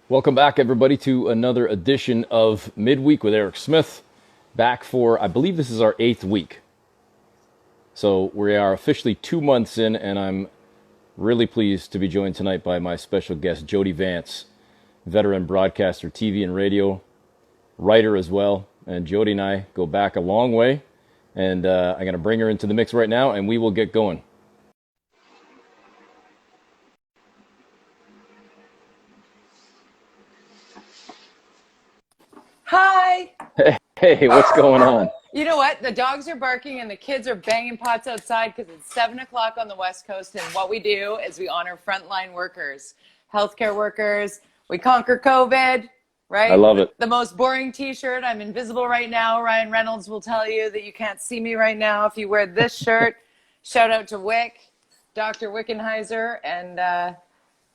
Welcome back, everybody, to another edition of Midweek with Eric Smith. Back for, I believe this is our 8th week. So we are officially 2 months in, and I'm really pleased to be joined tonight by my special guest, Jody Vance, veteran broadcaster, TV and radio, writer as well. And Jody and I go back a long way, and I'm going to bring her into the mix right now, and we will get going. Hi. Hey, what's going on? You know what? The dogs are barking and the kids are banging pots outside because it's 7 o'clock on the West Coast. And what we do is we honor frontline workers, healthcare workers. We conquer COVID, right? I love it. The most boring t-shirt. I'm invisible right now. Ryan Reynolds will tell you that you can't see me right now if you wear this shirt. Shout out to Wick, Dr. Wickenheiser. And,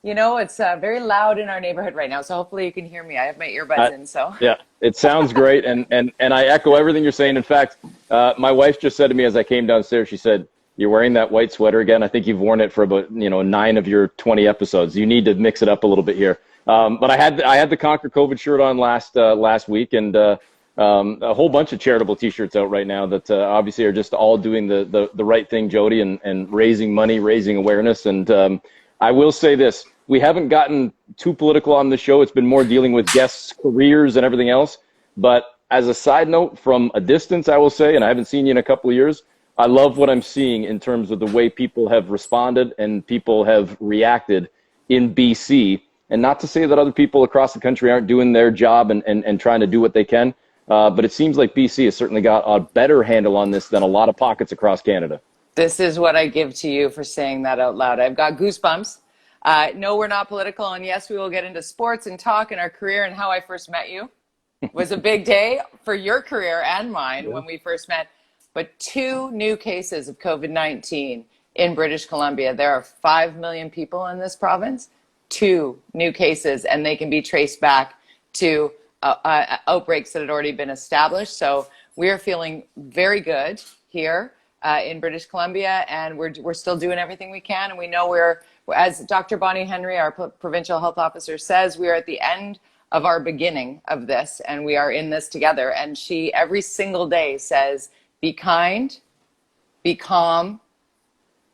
you know, it's very loud in our neighborhood right now. So hopefully you can hear me. I have my earbuds in, so. Yeah, it sounds great. And I echo everything you're saying. In fact, my wife just said to me as I came downstairs, she said, "You're wearing that white sweater again. I think you've worn it for about, 9 of your 20 episodes. You need to mix it up a little bit here." But I had the Conquer COVID shirt on last week, and a whole bunch of charitable T-shirts out right now that obviously are just all doing the right thing, Jody, and raising money, raising awareness. And I will say this. We haven't gotten too political on the show. It's been more dealing with guests' careers and everything else. But as a side note, from a distance, I will say, and I haven't seen you in a couple of years, I love what I'm seeing in terms of the way people have responded and people have reacted in BC. And not to say that other people across the country aren't doing their job and trying to do what they can, but it seems like BC has certainly got a better handle on this than a lot of pockets across Canada. This is what I give to you for saying that out loud. I've got goosebumps. No, we're not political. And yes, we will get into sports and talk and our career and how I first met you. It was a big day for your career and mine when we first met. But 2 new cases of COVID-19 in British Columbia. There are 5 million people in this province. 2 new cases, and they can be traced back to outbreaks that had already been established. So we are feeling very good here in British Columbia, and we're still doing everything we can. And we know as Dr. Bonnie Henry, our provincial health officer, says, we are at the end of our beginning of this, and we are in this together. And she, every single day, says, be kind, be calm,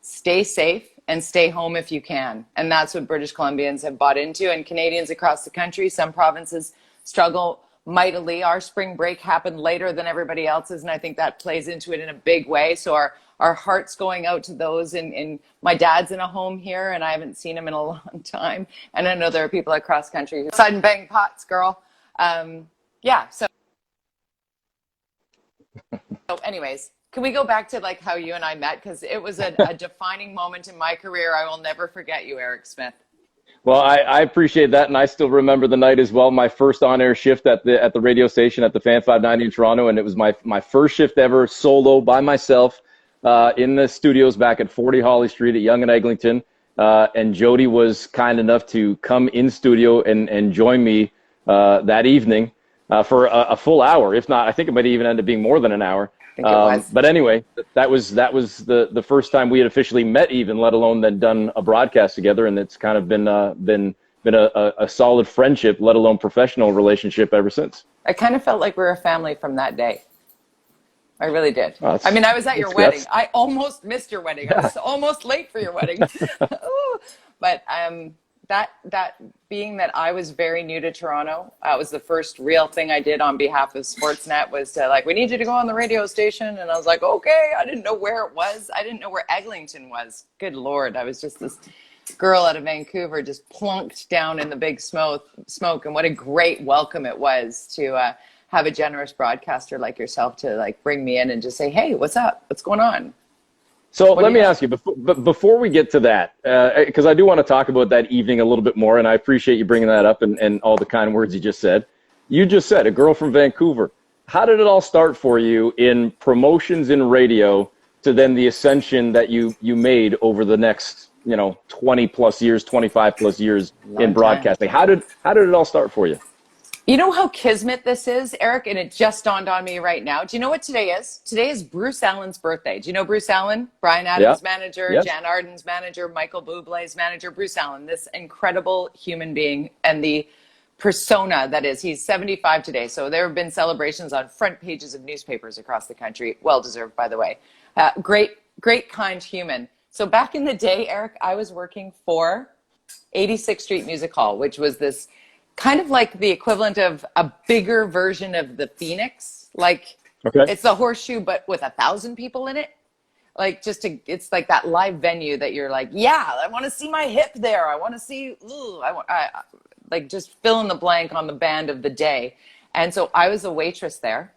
stay safe, and stay home if you can. And that's what British Columbians have bought into, and Canadians across the country. Some provinces struggle mightily. Our spring break happened later than everybody else's, and I think that plays into it in a big way. So our hearts going out to those in my dad's in a home here, and I haven't seen him in a long time. And I know there are people across country who side and bang pots, girl. So anyways, can we go back to like how you and I met? Because it was a defining moment in my career. I will never forget you, Eric Smith. Well, I appreciate that, and I still remember the night as well. My first on-air shift at the radio station at the Fan 590 in Toronto, and it was my first shift ever solo by myself in the studios back at 40 Holly Street at Yonge and Eglinton. And Jody was kind enough to come in studio and join me that evening for a full hour, if not. I think it might even end up being more than an hour. But anyway, that was the first time we had officially met, even, let alone then done a broadcast together, and it's kind of been a solid friendship, let alone professional relationship ever since. I kind of felt like we were a family from that day. I really did. I mean, I was at your wedding. I almost missed your wedding. I was almost late for your wedding. But that being that I was very new to Toronto, was the first real thing I did on behalf of Sportsnet was to we need you to go on the radio station. And I was like, okay, I didn't know where it was. I didn't know where Eglinton was. Good Lord. I was just this girl out of Vancouver just plunked down in the big smoke. And what a great welcome it was to have a generous broadcaster like yourself to bring me in and just say, hey, what's up? What's going on? So let me ask you, before we get to that, because I do want to talk about that evening a little bit more, and I appreciate you bringing that up and all the kind words you just said. You just said a girl from Vancouver. How did it all start for you in promotions in radio to then the ascension that you made over the next 20 plus years, 25 plus years in broadcasting? How did it all start for you? You know how kismet this is, Eric? And it just dawned on me right now. Do you know what today is? Today is Bruce Allen's birthday. Do you know Bruce Allen? Brian Adams' manager, yes. Jan Arden's manager, Michael Bublé's manager. Bruce Allen, this incredible human being and the persona that is. He's 75 today, so there have been celebrations on front pages of newspapers across the country. Well deserved, by the way. Great, kind human. So back in the day, Eric, I was working for 86th Street Music Hall, which was this kind of like the equivalent of a bigger version of the Phoenix. Like, Okay. it's the Horseshoe, but with 1,000 people in it. Like, it's like that live venue that you're like, yeah, I want to see my hip there. I want to see, like, just fill in the blank on the band of the day. And so I was a waitress there,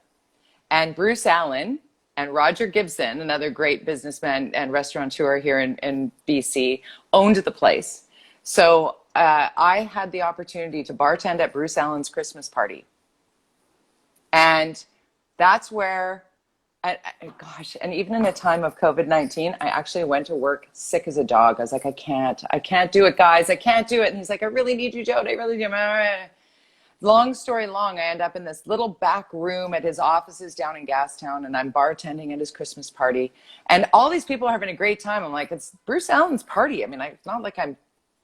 and Bruce Allen and Roger Gibson, another great businessman and restaurateur here in BC, owned the place. So I had the opportunity to bartend at Bruce Allen's Christmas party. And that's where, gosh, and even in a time of COVID-19, I actually went to work sick as a dog. I was like, I can't do it, guys. I can't do it. And he's like, I really need you, Jody. I really do. Long story long, I end up in this little back room at his offices down in Gastown, and I'm bartending at his Christmas party. And all these people are having a great time. I'm like, it's Bruce Allen's party. I mean, it's not like I'm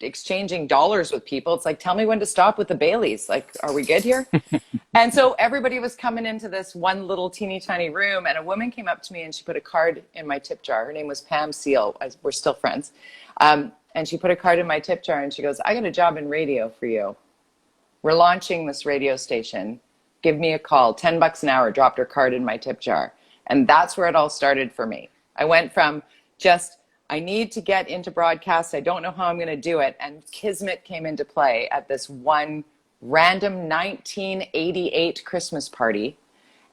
exchanging dollars with people. It's like, tell me when to stop with the Baileys. Like, are we good here? And so everybody was coming into this one little teeny tiny room, and a woman came up to me and she put a card in my tip jar. Her name was Pam Seal. We're still friends. And she put a card in my tip jar and she goes, I got a job in radio for you. We're launching this radio station. Give me a call. $10 an hour. Dropped her card in my tip jar. And that's where it all started for me. I went from just, I need to get into broadcast. I don't know how I'm going to do it. And Kismet came into play at this one random 1988 Christmas party.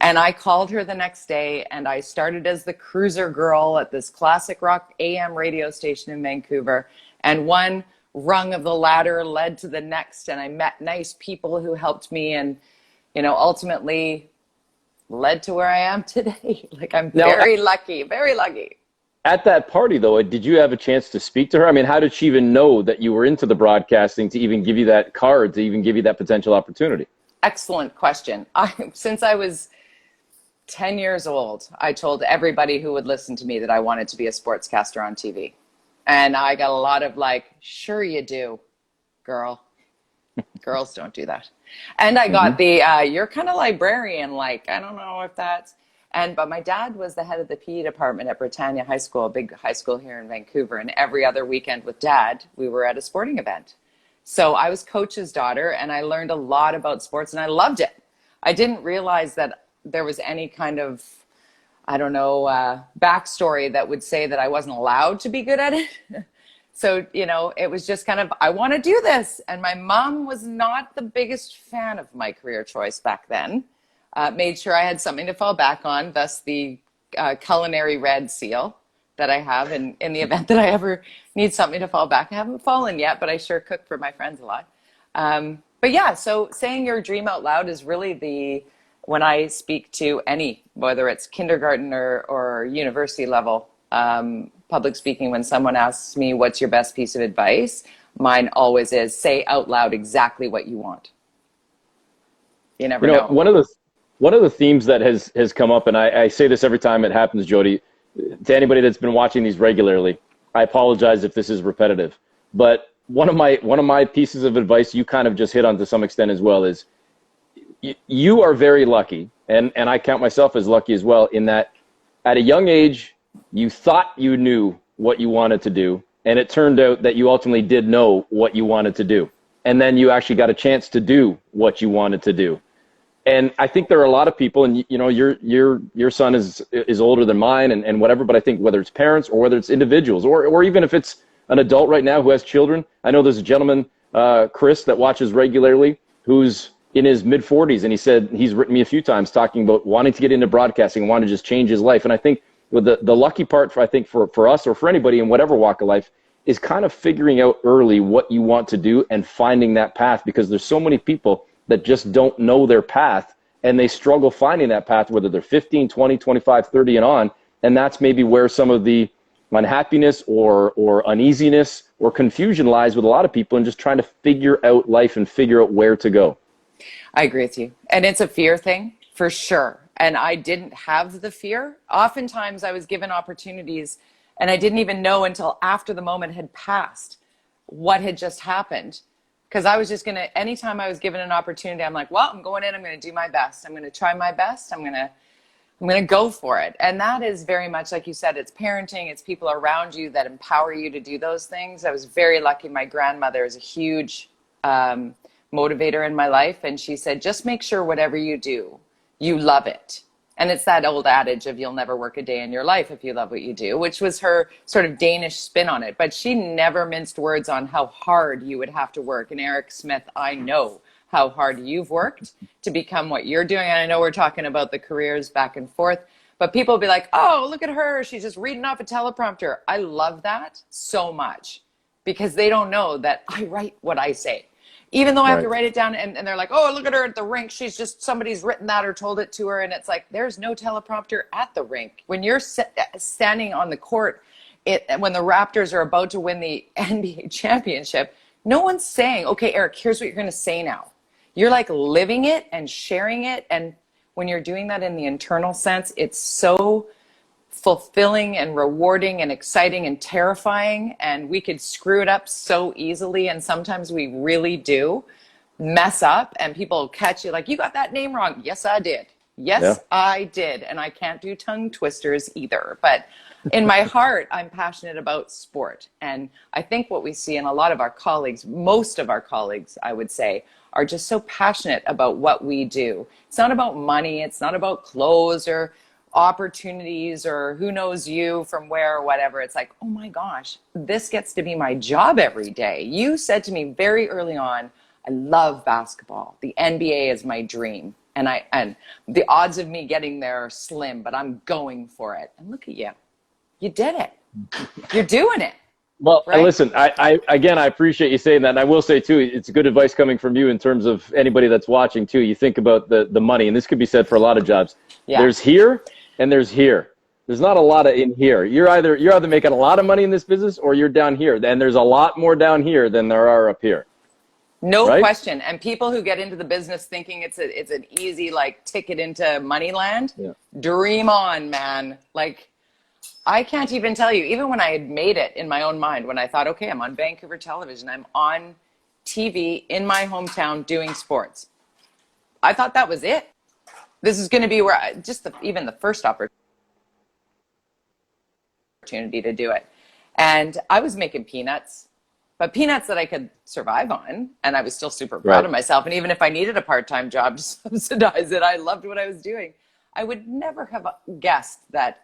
And I called her the next day, and I started as the cruiser girl at this classic rock AM radio station in Vancouver. And one rung of the ladder led to the next, and I met nice people who helped me, and ultimately led to where I am today. Like, I'm very lucky. At that party, though, did you have a chance to speak to her? I mean, how did she even know that you were into the broadcasting to even give you that card, to even give you that potential opportunity? Excellent question. Since I was 10 years old, I told everybody who would listen to me that I wanted to be a sportscaster on TV. And I got a lot of like, sure you do, girl. Girls don't do that. And I got you're kind of librarian, like, I don't know if that's, but my dad was the head of the PE department at Britannia High School, a big high school here in Vancouver. And every other weekend with Dad, we were at a sporting event. So I was coach's daughter, and I learned a lot about sports, and I loved it. I didn't realize that there was any kind of, backstory that would say that I wasn't allowed to be good at it. So, it was just kind of, I want to do this. And my mom was not the biggest fan of my career choice back then. Made sure I had something to fall back on, thus the culinary red seal that I have in the event that I ever need something to fall back. I haven't fallen yet, but I sure cook for my friends a lot. But yeah, so saying your dream out loud is really when I speak to any, whether it's kindergarten or university level, public speaking, when someone asks me, what's your best piece of advice? Mine always is, say out loud exactly what you want. You never know. One of the themes that has come up, and I say this every time it happens, Jody, to anybody that's been watching these regularly, I apologize if this is repetitive, but one of my pieces of advice you kind of just hit on to some extent as well is, you are very lucky, and I count myself as lucky as well, in that at a young age, you thought you knew what you wanted to do, and it turned out that you ultimately did know what you wanted to do. And then you actually got a chance to do what you wanted to do. And I think there are a lot of people, and your son is older than mine and whatever, but I think whether it's parents or whether it's individuals, or even if it's an adult right now who has children. I know there's a gentleman, Chris, that watches regularly, who's in his mid-40s, and he said he's written me a few times talking about wanting to get into broadcasting, wanting to just change his life. And I think the lucky part for us or for anybody in whatever walk of life is kind of figuring out early what you want to do and finding that path, because there's so many people that just don't know their path, and they struggle finding that path, whether they're 15, 20, 25, 30 and on. And that's maybe where some of the unhappiness or uneasiness or confusion lies with a lot of people, and just trying to figure out life and figure out where to go. I agree with you. And it's a fear thing for sure. And I didn't have the fear. Oftentimes I was given opportunities and I didn't even know until after the moment had passed what had just happened. Because I was just going to, anytime I was given an opportunity, I'm like, well, I'm going in, I'm going to do my best. I'm going to try my best. I'm going to go for it. And that is very much, like you said, it's parenting. It's people around you that empower you to do those things. I was very lucky. My grandmother is a huge motivator in my life. And she said, just make sure whatever you do, you love it. And it's that old adage of you'll never work a day in your life if you love what you do, which was her sort of Danish spin on it. But she never minced words on how hard you would have to work. And Eric Smith, I know how hard you've worked to become what you're doing. And I know we're talking about the careers back and forth, but people will be like, oh, look at her. She's just reading off a teleprompter. I love that so much because they don't know that I write what I say. Even though I have to write it down and they're like, oh, look at her at the rink. She's just, somebody's written that or told it to her. And it's like, there's no teleprompter at the rink. When you're standing on the court, when the Raptors are about to win the NBA championship, no one's saying, okay, Eric, here's what you're going to say now. You're like living it and sharing it. And when you're doing that in the internal sense, it's so fulfilling and rewarding and exciting and terrifying, and we could screw it up so easily, and sometimes we really do mess up and people catch you like, you got that name wrong. Yes, I did. I did. And I can't do tongue twisters either, but in my heart, I'm passionate about sport. And I think what we see in a lot of our colleagues, most of our colleagues, I would say, are just so passionate about what we do. It's not about money. It's not about clothes or opportunities or who knows you from where or whatever. It's like, oh my gosh, this gets to be my job every day. You said to me very early on, I love basketball. The NBA is my dream. And the odds of me getting there are slim, but I'm going for it. And look at you. You did it. You're doing it. Well, right? Listen, I appreciate you saying that. And I will say, too, it's good advice coming from you in terms of anybody that's watching, too. You think about the money, and this could be said for a lot of jobs. Yeah. There's here and there's here. There's not a lot of in here. You're either making a lot of money in this business or you're down here. And there's a lot more down here than there are up here. No question. And people who get into the business thinking it's an easy like ticket into money land, dream on, man. Like, I can't even tell you, even when I had made it in my own mind, when I thought, okay, I'm on Vancouver television, I'm on TV in my hometown doing sports. I thought that was it. This is going to be where even the first opportunity to do it. And I was making peanuts, but peanuts that I could survive on. And I was still super proud of myself. And even if I needed a part-time job to subsidize it, I loved what I was doing. I would never have guessed that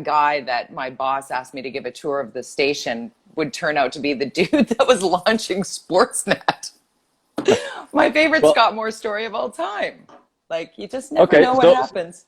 guy that my boss asked me to give a tour of the station would turn out to be the dude that was launching Sportsnet. My favorite Scott Moore story of all time. Like, you just never know what happens.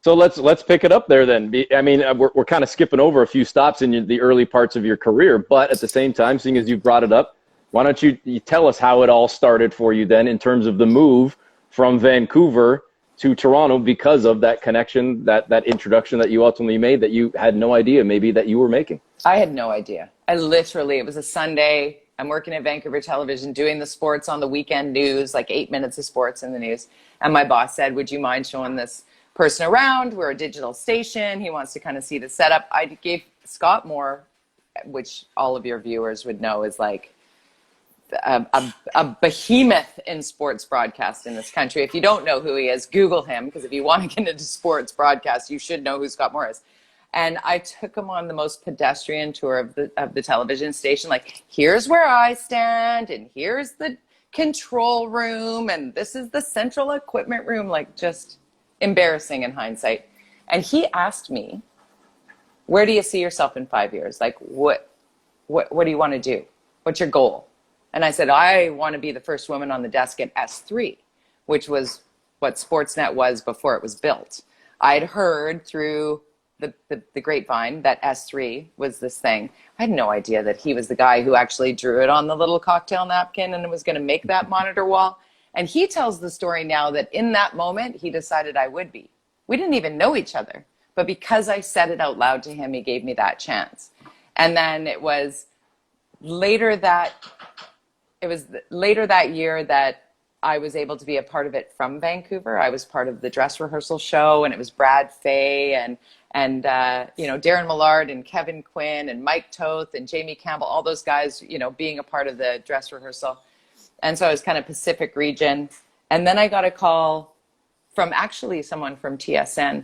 So let's pick it up there then. I mean, we're kind of skipping over a few stops in the early parts of your career, but at the same time, seeing as you brought it up, why don't you tell us how it all started for you then in terms of the move from Vancouver to Toronto because of that connection, that introduction that you ultimately made that you had no idea maybe that you were making? I had no idea. It was a Sunday. I'm working at Vancouver Television doing the sports on the weekend news, like 8 minutes of sports in the news. And my boss said, would you mind showing this person around? We're a digital station. He wants to kind of see the setup. I gave Scott Moore, which all of your viewers would know is like a behemoth in sports broadcast in this country. If you don't know who he is, Google him, because if you want to get into sports broadcast, you should know who Scott Moore is. And I took him on the most pedestrian tour of the television station. Like, here's where I stand, and here's the control room, and this is the central equipment room. Like, just embarrassing in hindsight. And he asked me, where do you see yourself in 5 years? Like, what do you want to do? What's your goal? And I said, I want to be the first woman on the desk at S3, which was what Sportsnet was before it was built. I'd heard through the grapevine that S3 was this thing. I had no idea that he was the guy who actually drew it on the little cocktail napkin and was going to make that monitor wall. And he tells the story now that in that moment, he decided I would be. We didn't even know each other. But because I said it out loud to him, he gave me that chance. And then it was later that year that I was able to be a part of it from Vancouver. I was part of the dress rehearsal show, and it was Brad Fay and Darren Millard and Kevin Quinn and Mike Toth and Jamie Campbell, all those guys, being a part of the dress rehearsal. And so I was kind of Pacific region. And then I got a call from actually someone from TSN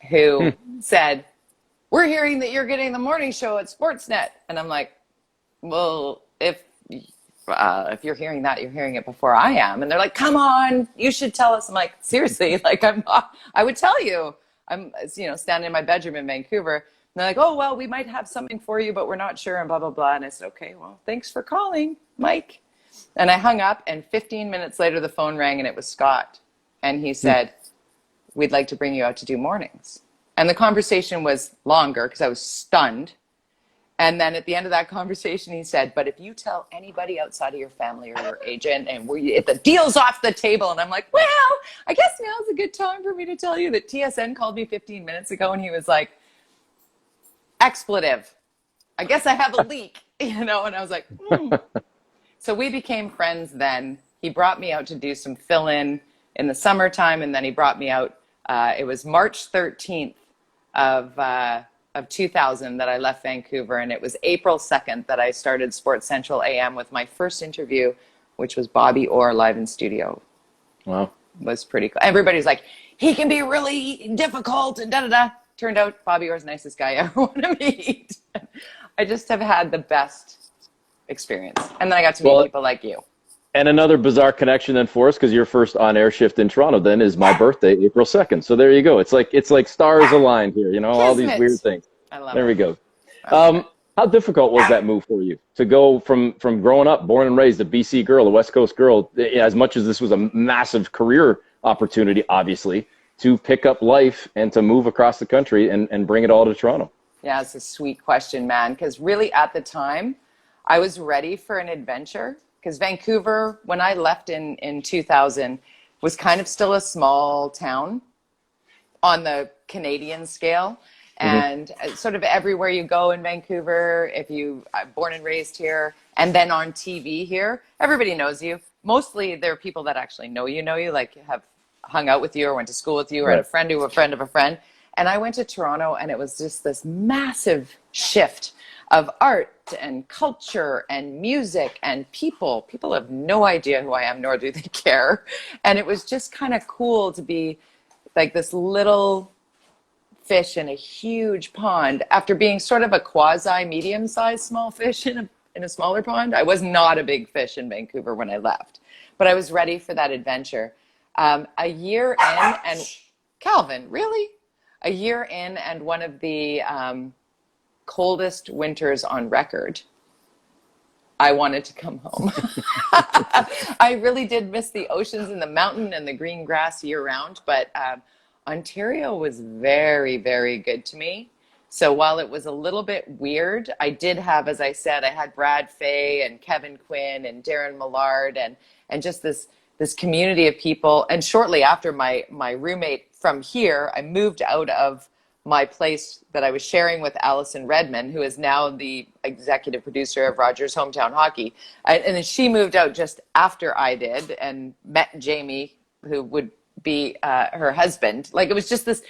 who said, we're hearing that you're getting the morning show at Sportsnet. And I'm like, well, if you're hearing that, you're hearing it before I am. And they're like, come on, you should tell us. I'm like, seriously, like I would tell you. I'm, standing in my bedroom in Vancouver. And they're like, oh, well, we might have something for you, but we're not sure, and blah, blah, blah. And I said, okay, well, thanks for calling, Mike. And I hung up, and 15 minutes later, the phone rang, and it was Scott. And he said, we'd like to bring you out to do mornings. And the conversation was longer because I was stunned. And then at the end of that conversation, he said, but if you tell anybody outside of your family or your agent, and if the deal's off the table. And I'm like, well, I guess now's a good time for me to tell you that TSN called me 15 minutes ago, and he was like, expletive. I guess I have a leak, And I was like, So we became friends then. He brought me out to do some fill-in the summertime, and then he brought me out. It was March 13th of 2000 that I left Vancouver, and it was April 2nd that I started Sports Central AM with my first interview, which was Bobby Orr live in studio. Wow. It was pretty cool. Everybody's like, he can be really difficult and da-da-da. Turned out Bobby Orr's the nicest guy I ever want to meet. I just have had the best experience. And then I got to meet people like you. And another bizarre connection then for us, because your first on-air shift in Toronto then is my birthday, April 2nd. So there you go. It's like stars aligned here, all these weird things. I love it. There we go. How difficult was that move for you to go from growing up, born and raised, a BC girl, a West Coast girl, as much as this was a massive career opportunity, obviously, to pick up life and to move across the country and bring it all to Toronto? Yeah, it's a sweet question, man, because really at the time, I was ready for an adventure. Because Vancouver, when I left in 2000, was kind of still a small town on the Canadian scale. And sort of everywhere you go in Vancouver, if you are born and raised here, and then on TV here, everybody knows you. Mostly there are people that actually know you, like have hung out with you or went to school with you or had a friend who a friend of a friend. And I went to Toronto, and it was just this massive shift of art and culture and music and people. People have no idea who I am, nor do they care. And it was just kind of cool to be like this little fish in a huge pond after being sort of a quasi medium-sized small fish in a smaller pond. I was not a big fish in Vancouver when I left, but I was ready for that adventure. A year in, and Calvin, really? A year in, and one of the coldest winters on record, I wanted to come home. I really did miss the oceans and the mountain and the green grass year round, but Ontario was very, very good to me. So while it was a little bit weird, I did have, as I said, I had Brad Fay and Kevin Quinn and Darren Millard and just this community of people. And shortly after, my roommate from here, I moved out of my place that I was sharing with Allison Redmond, who is now the executive producer of Rogers Hometown Hockey. And then she moved out just after I did and met Jamie, who would be her husband. Like, it was just this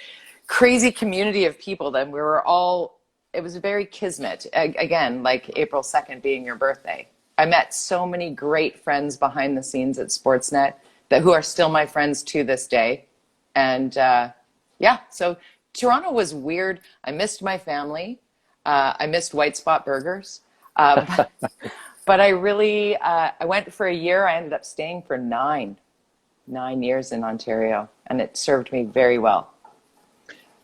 crazy community of people that we were all, it was very kismet. Again, like April 2nd being your birthday. I met so many great friends behind the scenes at Sportsnet who are still my friends to this day. And so Toronto was weird. I missed my family. I missed White Spot Burgers. But I really, I went for a year. I ended up staying for 9 years in Ontario, and it served me very well.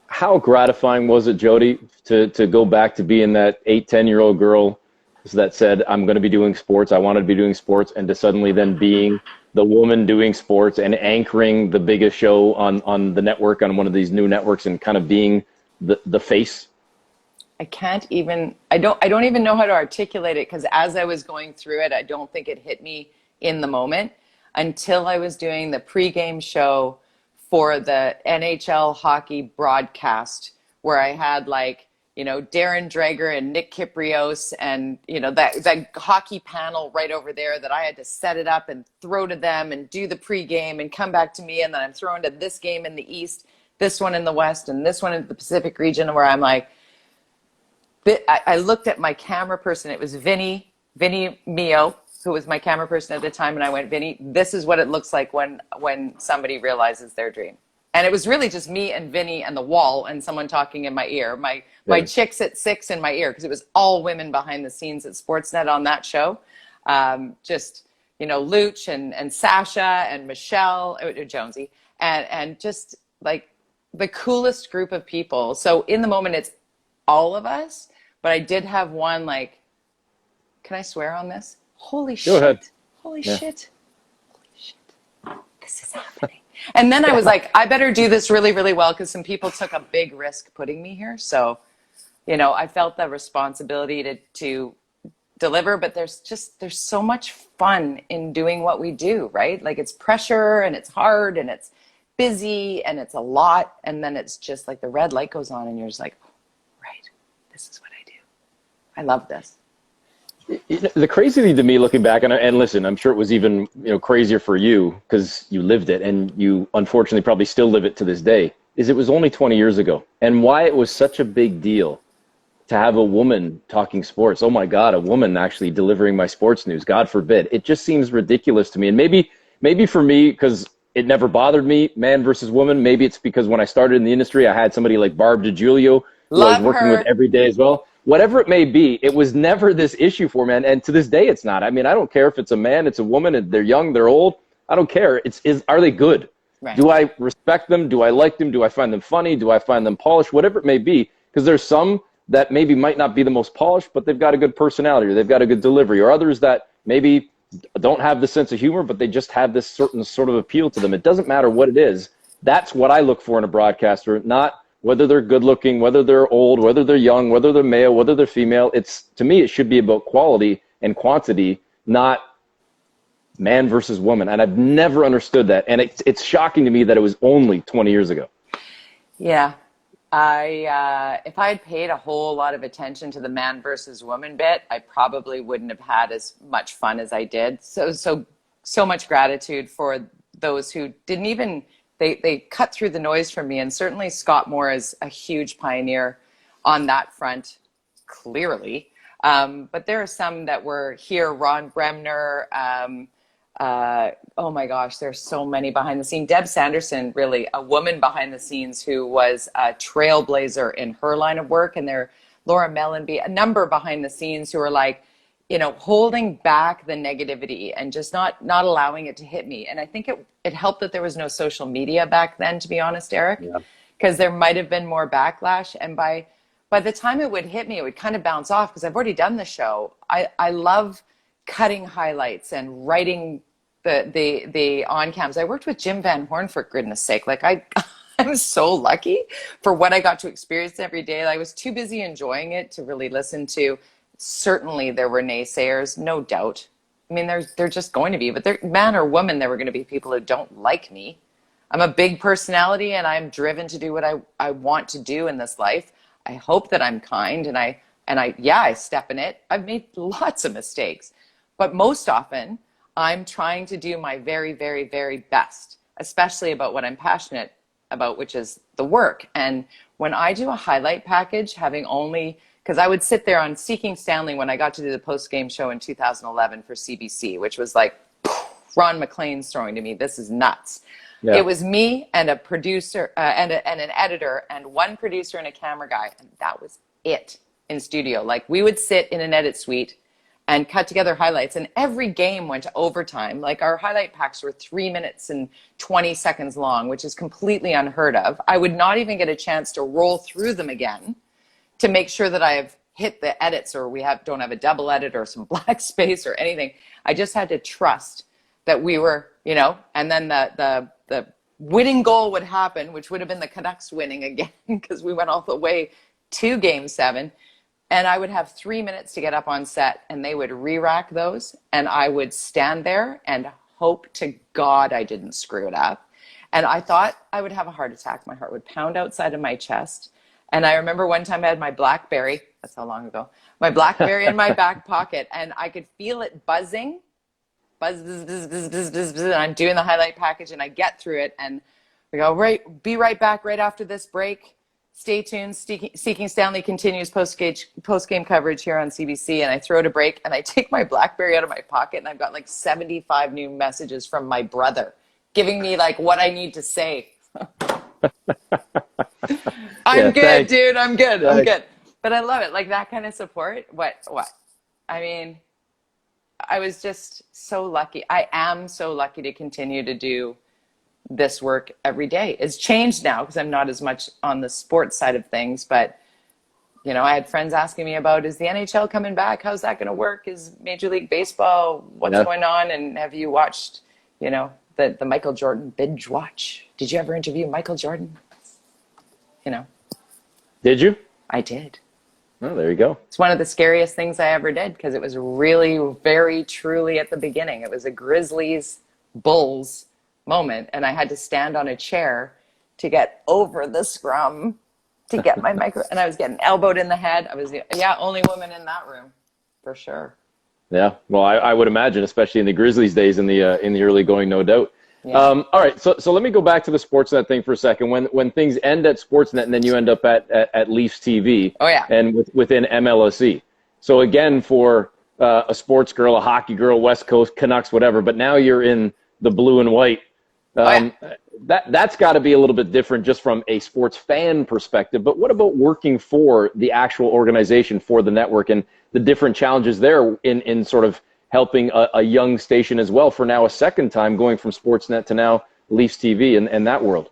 How gratifying was it, Jody, to go back to being that 8-10-year-old girl that said, I'm going to be doing sports, I wanted to be doing sports, and to suddenly then being the woman doing sports and anchoring the biggest show on the network, on one of these new networks, and kind of being the face? I don't even know how to articulate it, because as I was going through it, I don't think it hit me in the moment until I was doing the pregame show for the NHL hockey broadcast, where I had Darren Dreger and Nick Kiprios and, that hockey panel right over there that I had to set it up and throw to them and do the pregame and come back to me. And then I'm thrown to this game in the East, this one in the West, and this one in the Pacific region, where I'm like, I looked at my camera person. It was Vinny Mio, who was my camera person at the time, and I went, Vinny, this is what it looks like when somebody realizes their dream. And it was really just me and Vinny and the wall and someone talking in my ear. My chicks at 6 in my ear, because it was all women behind the scenes at Sportsnet on that show. Just, you know, Luch and Sasha and Michelle, Jonesy, and just like the coolest group of people. So in the moment, it's all of us, but I did have one, like, can I swear on this? Holy shit. Go ahead. Holy shit. Holy shit. This is happening. And then I was like, I better do this really, really well, because some people took a big risk putting me here. So, you know, I felt the responsibility to deliver, but there's so much fun in doing what we do, right? Like, it's pressure and it's hard and it's busy and it's a lot. And then it's just like the red light goes on and you're just like, oh, right, this is what I do. I love this. The crazy thing to me looking back, and listen, I'm sure it was even crazier for you because you lived it, and you unfortunately probably still live it to this day, is it was only 20 years ago. And why it was such a big deal to have a woman talking sports. Oh my God, a woman actually delivering my sports news, God forbid. It just seems ridiculous to me. And maybe for me, because it never bothered me, man versus woman, maybe it's because when I started in the industry, I had somebody like Barb DiGiulio, who I was working with every day as well. Whatever it may be, it was never this issue for me. And to this day, it's not. I mean, I don't care if it's a man, it's a woman, and they're young, they're old. I don't care. Are they good? Right. Do I respect them? Do I like them? Do I find them funny? Do I find them polished? Whatever it may be. Because there's some that maybe might not be the most polished, but they've got a good personality, or they've got a good delivery, or others that maybe don't have the sense of humor, but they just have this certain sort of appeal to them. It doesn't matter what it is. That's what I look for in a broadcaster, not whether they're good looking, whether they're old, whether they're young, whether they're male, whether they're female. To me, it should be about quality and quantity, not man versus woman. And I've never understood that. And it's shocking to me that it was only 20 years ago. Yeah. If I had paid a whole lot of attention to the man versus woman bit, I probably wouldn't have had as much fun as I did. So much gratitude for those who didn't even, they cut through the noise for me. And certainly Scott Moore is a huge pioneer on that front, clearly. But there are some that were here, Ron Bremner, oh my gosh, there's so many behind the scenes. Deb Sanderson, really a woman behind the scenes who was a trailblazer in her line of work. And there, Laura Mellenby, a number behind the scenes who are like, holding back the negativity and just not allowing it to hit me. And I think it helped that there was no social media back then, to be honest, Eric, because there might have been more backlash. And by the time it would hit me, it would kind of bounce off because I've already done the show. I love cutting highlights and writing the on cams. I worked with Jim Van Horn, for goodness sake. Like I'm so lucky for what I got to experience every day. I was too busy enjoying it to really listen to. Certainly there were naysayers, no doubt. I mean, they're just going to be, but they're man or woman, there were going to be people who don't like me. I'm a big personality and I'm driven to do what I want to do in this life. I hope that I'm kind and I step in it. I've made lots of mistakes, but most often I'm trying to do my very, very, very best, especially about what I'm passionate about, which is the work. And when I do a highlight package, because I would sit there on Seeking Stanley when I got to do the post-game show in 2011 for CBC, which was like Ron McLean's throwing to me, this is nuts. Yeah. It was me and a producer and an editor and one producer and a camera guy. And that was it in studio. Like we would sit in an edit suite and cut together highlights. And every game went to overtime. Like our highlight packs were 3 minutes and 20 seconds long, which is completely unheard of. I would not even get a chance to roll through them again to make sure that I've hit the edits or don't have a double edit or some black space or anything. I just had to trust that we were, and then the winning goal would happen, which would have been the Canucks winning again because we went all the way to Game 7. And I would have 3 minutes to get up on set and they would re-rack those and I would stand there and hope to God I didn't screw it up. And I thought I would have a heart attack. My heart would pound outside of my chest. And I remember one time I had my BlackBerry, that's how long ago, my BlackBerry in my back pocket, and I could feel it buzzing, buzz, buzz, buzz, buzz, buzz, buzz, buzz, and I'm doing the highlight package, and I get through it, and we go, be right back right after this break. Stay tuned. Seeking Stanley continues post-game coverage here on CBC, and I throw to break, and I take my BlackBerry out of my pocket, and I've got like 75 new messages from my brother giving me like what I need to say. I'm good, thanks. dude. I'm good. I'm Thanks. good. But I love it. Like that kind of support. What? I mean, I was just so lucky. I am so lucky to continue to do this work every day. It's changed now because I'm not as much on the sports side of things, but you know, I had friends asking me about, is the NHL coming back? How's that going to work? Is Major League Baseball, what's going on? And have you watched, you know, the Michael Jordan binge watch? Did you ever interview Michael Jordan? You know. Did you? I did. Oh, there you go. It's one of the scariest things I ever did because it was really, very truly at the beginning. It was a Grizzlies Bulls moment, and I had to stand on a chair to get over the scrum to get my micro, and I was getting elbowed in the head. I was the only woman in that room, for sure. Yeah, well, I would imagine, especially in the Grizzlies days in the early going, no doubt. Yeah. All right, so let me go back to the Sportsnet thing for a second. When things end at Sportsnet and then you end up at Leafs TV, and within MLSE. So again, for a sports girl, a hockey girl, West Coast, Canucks, whatever, but now you're in the blue and white. That's got to be a little bit different just from a sports fan perspective. But what about working for the actual organization, for the network, and the different challenges there in sort of helping a young station as well for now a second time going from Sportsnet to now Leafs TV and that world?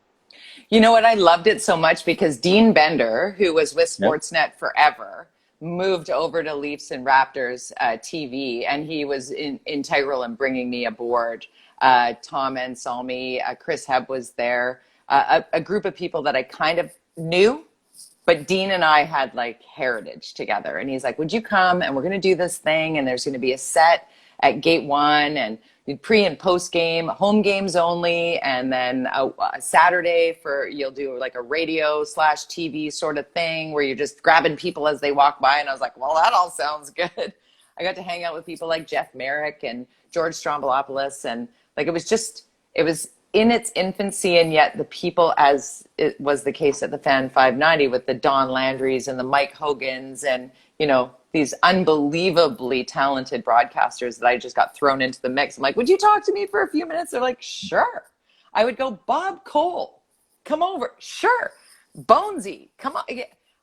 You know what? I loved it so much because Dean Bender, who was with Sportsnet forever, moved over to Leafs and Raptors TV, and he was integral in bringing me aboard. Tom Anselmi, Chris Hebb was there, a group of people that I kind of knew, but Dean and I had like heritage together. And he's like, would you come? And we're going to do this thing. And there's going to be a set at Gate 1 and pre and post game, home games only. And then a Saturday you'll do like a radio / TV sort of thing where you're just grabbing people as they walk by. And I was like, well, that all sounds good. I got to hang out with people like Jeff Merrick and George Stroumboulopoulos, and like it was in its infancy, and yet the people, as it was the case at the Fan 590 with the Don Landrys and the Mike Hogans and, you know, these unbelievably talented broadcasters that I just got thrown into the mix. I'm like, would you talk to me for a few minutes? They're like, sure. I would go, Bob Cole, come over. Sure. Bonesy, come on.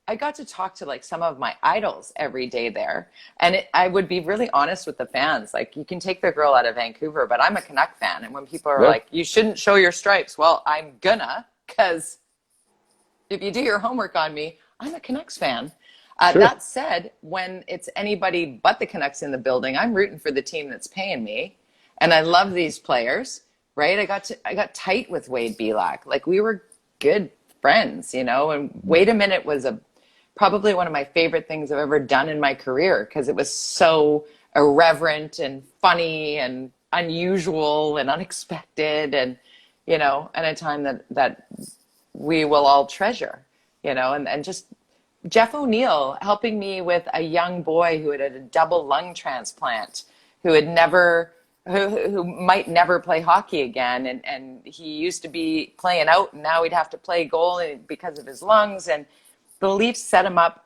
I got to talk to like some of my idols every day there. And I would be really honest with the fans. Like, you can take the girl out of Vancouver, but I'm a Canuck fan. And when people are like, you shouldn't show your stripes. Well, I'm gonna, because if you do your homework on me, I'm a Canucks fan. That said, when it's anybody but the Canucks in the building, I'm rooting for the team that's paying me. And I love these players, right? I got tight with Wade Belak. Like, we were good friends, you know, and Wait a Minute was probably one of my favorite things I've ever done in my career because it was so irreverent and funny and unusual and unexpected, and, you know, at a time that we will all treasure, you know, and just Jeff O'Neill helping me with a young boy who had a double lung transplant, who might never play hockey again. And he used to be playing out, and now he'd have to play goal because of his lungs. And the Leafs set him up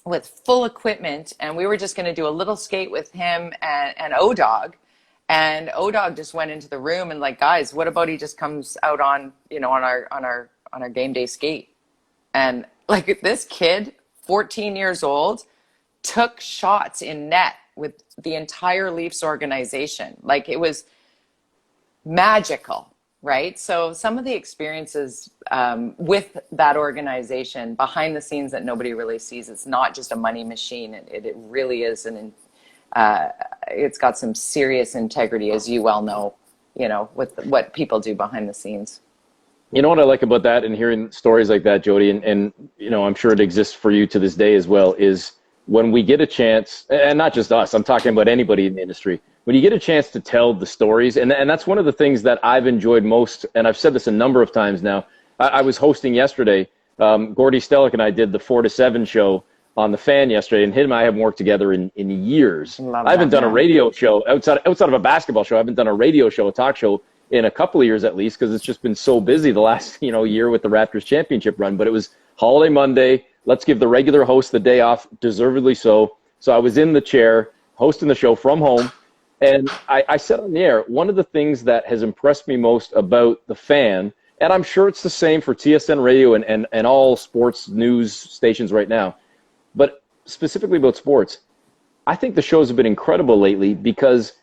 with full equipment, and we were just going to do a little skate with him and O-Dog. And O-Dog just went into the room and like, guys, what about he just comes out on, you know, on our game day skate? And like, this kid, 14 years old, took shots in net with the entire Leafs organization. Like, it was magical, right? So some of the experiences with that organization behind the scenes that nobody really sees, it's not just a money machine. It really is it's got some serious integrity, as you well know, you know, with what people do behind the scenes. You know what I like about that, and hearing stories like that, Jody, and you know, I'm sure it exists for you to this day as well, is when we get a chance, and not just us, I'm talking about anybody in the industry, when you get a chance to tell the stories, and that's one of the things that I've enjoyed most, and I've said this a number of times now. I was hosting yesterday, Gordy Stellick and I did the 4 to 7 show on the Fan yesterday, and him and I haven't worked together in years. I haven't done a radio show, outside of a basketball show, I haven't done a radio show, a talk show, in a couple of years at least, because it's just been so busy the last year with the Raptors championship run. But it was holiday Monday. Let's give the regular host the day off, deservedly so. So I was in the chair hosting the show from home, and I said on the air, one of the things that has impressed me most about the fan, and I'm sure it's the same for TSN Radio and all sports news stations right now, but specifically about sports, I think the shows have been incredible lately because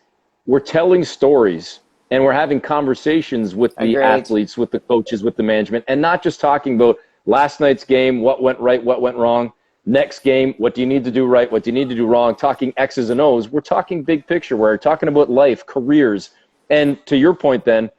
we're telling stories and we're having conversations with the athletes, with the coaches, with the management, and not just talking about last night's game, what went right, what went wrong, next game, what do you need to do right, what do you need to do wrong, talking X's and O's. We're talking big picture. We're talking about life, careers, and to your point then,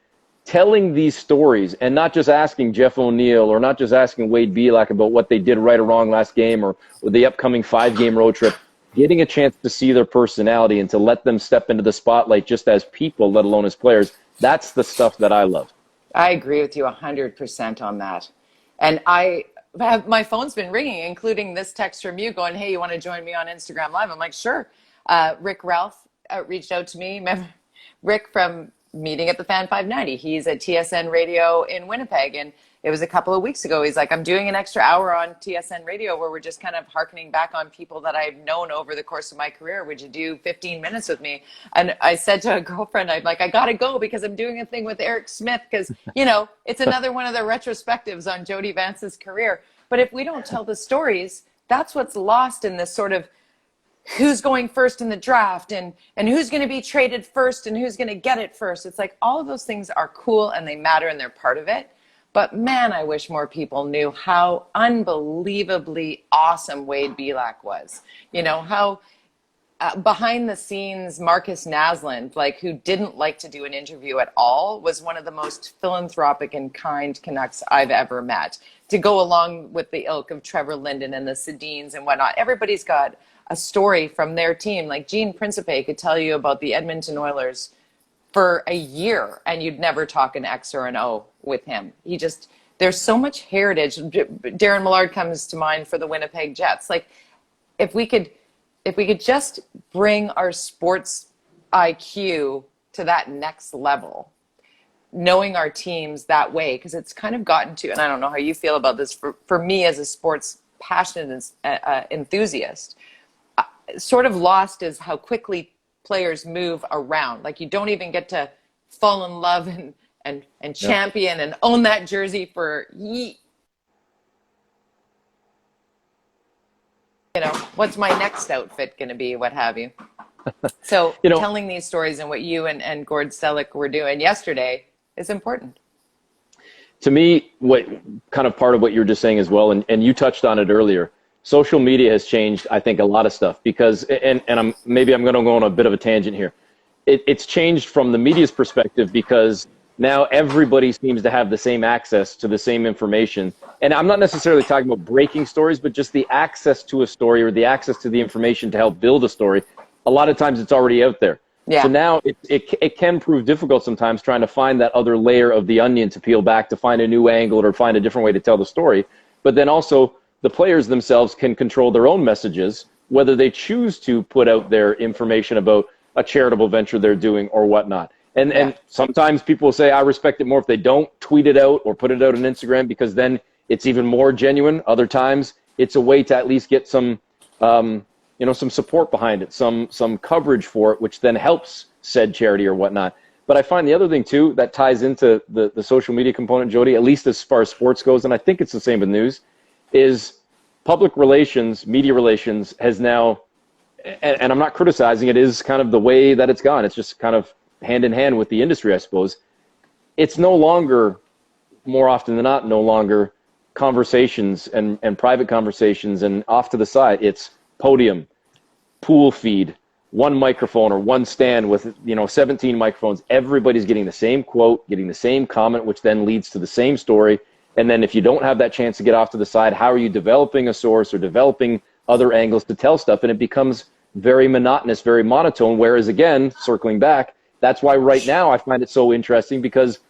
telling these stories and not just asking Jeff O'Neill or not just asking Wade Belak about what they did right or wrong last game or the upcoming 5-game road trip, getting a chance to see their personality and to let them step into the spotlight just as people, let alone as players. That's the stuff that I love. I agree with you 100% on that. And my phone's been ringing, including this text from you going, hey, you want to join me on Instagram Live? I'm like, sure. Rick Ralph reached out to me. Remember, Rick from Meeting at the Fan 590. He's at TSN Radio in Winnipeg. And it was a couple of weeks ago. He's like, I'm doing an extra hour on TSN Radio where we're just kind of hearkening back on people that I've known over the course of my career. Would you do 15 minutes with me? And I said to a girlfriend, I'm like, I got to go because I'm doing a thing with Eric Smith because, it's another one of the retrospectives on Jody Vance's career. But if we don't tell the stories, that's what's lost in this sort of who's going first in the draft and who's going to be traded first and who's going to get it first. It's like all of those things are cool and they matter and they're part of it. But man, I wish more people knew how unbelievably awesome Wade Belak was. How behind the scenes, Marcus Naslund, who didn't like to do an interview at all, was one of the most philanthropic and kind Canucks I've ever met. To go along with the ilk of Trevor Linden and the Sedins and whatnot, everybody's got a story from their team. Like Gene Principe could tell you about the Edmonton Oilers for a year and you'd never talk an X or an O with him. There's so much heritage. Darren Millard comes to mind for the Winnipeg Jets. If we could just bring our sports IQ to that next level, knowing our teams that way, because it's kind of gotten to, and I don't know how you feel about this, for me as a sports passionate enthusiast, sort of lost is how quickly players move around. You don't even get to fall in love and champion and own that jersey for what's my next outfit going to be, what have you. So telling these stories and what you and Gord Stellick were doing yesterday is important. To me, what kind of part of what you were just saying as well, and you touched on it earlier, social media has changed, I think, a lot of stuff because, and I'm going to go on a bit of a tangent here. It's changed from the media's perspective because now everybody seems to have the same access to the same information. And I'm not necessarily talking about breaking stories, but just the access to a story or the access to the information to help build a story. A lot of times it's already out there. Yeah. So now it can prove difficult sometimes trying to find that other layer of the onion to peel back to find a new angle or find a different way to tell the story. But then also the players themselves can control their own messages, whether they choose to put out their information about a charitable venture they're doing or whatnot. And sometimes people will say, I respect it more if they don't tweet it out or put it out on Instagram because then it's even more genuine. Other times it's a way to at least get some some support behind it, some coverage for it, which then helps said charity or whatnot. But I find the other thing, too, that ties into the social media component, Jody, at least as far as sports goes, and I think it's the same with news, is public relations, media relations has now, and I'm not criticizing, it is kind of the way that it's gone. It's just kind of hand in hand with the industry, I suppose. It's no longer, more often than not, no longer conversations and private conversations and off to the side. It's podium, pool feed, one microphone or one stand with 17 microphones. Everybody's getting the same quote, getting the same comment, which then leads to the same story. And then if you don't have that chance to get off to the side, how are you developing a source or developing other angles to tell stuff? And it becomes very monotonous, very monotone. Whereas again, circling back, that's why right now I find it so interesting because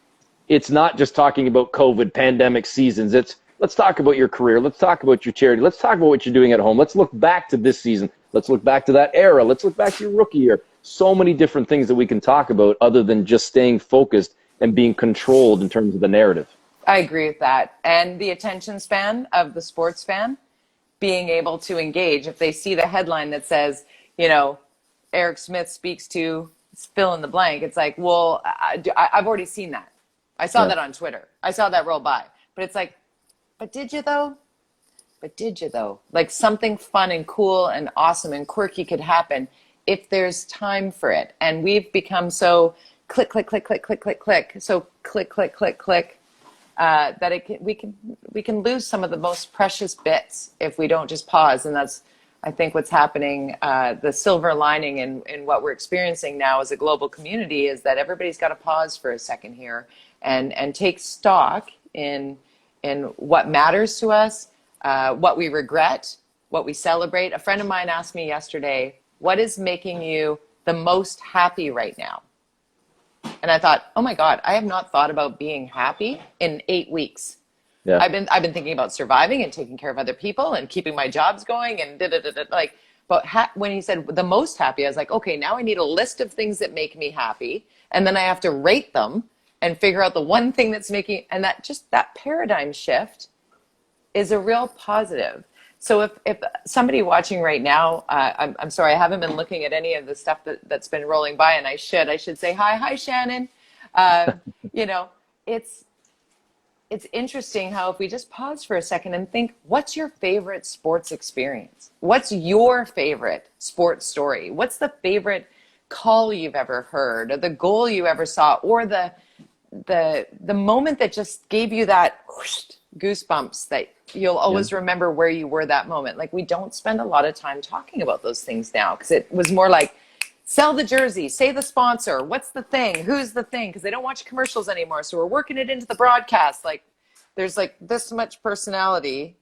it's not just talking about COVID, pandemic seasons. It's let's talk about your career. Let's talk about your charity. Let's talk about what you're doing at home. Let's look back to this season. Let's look back to that era. Let's look back to your rookie year. So many different things that we can talk about other than just staying focused and being controlled in terms of the narrative. I agree with that. And the attention span of the sports fan being able to engage. If they see the headline that says, Eric Smith speaks to fill in the blank, it's like, well, I've already seen that. I saw that on Twitter. I saw that roll by. But it's like, but did you though? Like something fun and cool and awesome and quirky could happen if there's time for it. And we've become so click, click, click, click, click, click, click. So click, click, click, click. That we can lose some of the most precious bits if we don't just pause. And that's, I think, what's happening. The silver lining in what we're experiencing now as a global community is that everybody's got to pause for a second here and take stock in what matters to us, what we regret, what we celebrate. A friend of mine asked me yesterday, what is making you the most happy right now? And I thought, oh my God, I have not thought about being happy in 8 weeks. Yeah. I've been thinking about surviving and taking care of other people and keeping my jobs going and like. But when he said the most happy, I was like, okay, now I need a list of things that make me happy, and then I have to rate them and figure out the one thing that's making. And that paradigm shift is a real positive. So if somebody watching right now, I'm sorry, I haven't been looking at any of the stuff that's been rolling by, and I should say hi Shannon. It's interesting how if we just pause for a second and think, what's your favorite sports experience? What's your favorite sports story? What's the favorite call you've ever heard, or the goal you ever saw, or the moment that just gave you that whoosh, goosebumps that you'll always remember where you were that moment. Like, we don't spend a lot of time talking about those things now, because it was more like, sell the jersey, say the sponsor, what's the thing, who's the thing, because they don't watch commercials anymore, so we're working it into the broadcast. Like, there's like this much personality,